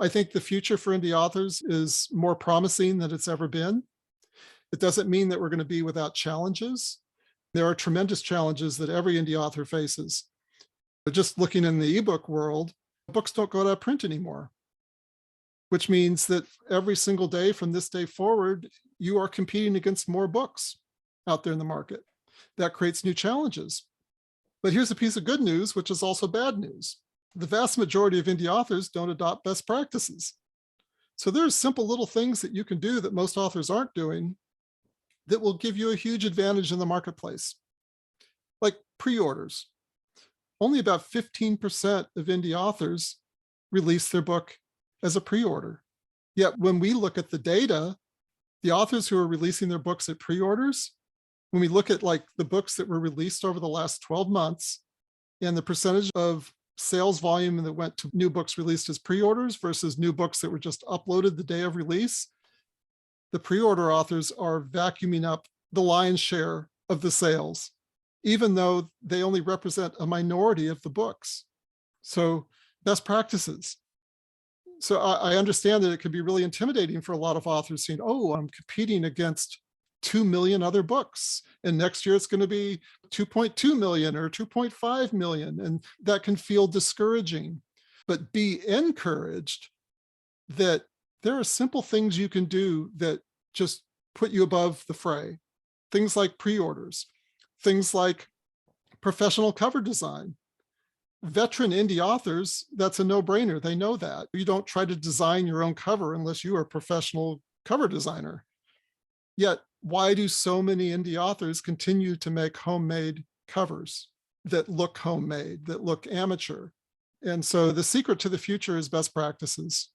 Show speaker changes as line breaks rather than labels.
I think the future for indie authors is more promising than it's ever been. It doesn't mean that we're going to be without challenges. There are tremendous challenges that every indie author faces. But just looking in the ebook world, books don't go out of print anymore, which means that every single day from this day forward, you are competing against more books out there in the market. That creates new challenges. But here's a piece of good news, which is also bad news. The vast majority of indie authors don't adopt best practices. So there's simple little things that you can do that most authors aren't doing that will give you a huge advantage in the marketplace. Like pre-orders. Only about 15% of indie authors release their book as a pre-order. Yet when we look at the data, the authors who are releasing their books at pre-orders, when we look at like the books that were released over the last 12 months and the percentage of sales volume that went to new books released as pre-orders versus new books that were just uploaded the day of release, the pre-order authors are vacuuming up the lion's share of the sales, even though they only represent a minority of the books. So best practices. So I understand that it can be really intimidating for a lot of authors saying, oh, I'm competing against 2 million other books. And next year it's going to be 2.2 million or 2.5 million. And that can feel discouraging. But be encouraged that there are simple things you can do that just put you above the fray. Things like pre-orders, things like professional cover design. Veteran indie authors, that's a no-brainer. They know that. You don't try to design your own cover unless you are a professional cover designer. Yet, why do so many indie authors continue to make homemade covers that look homemade, that look amateur? And so the secret to the future is best practices.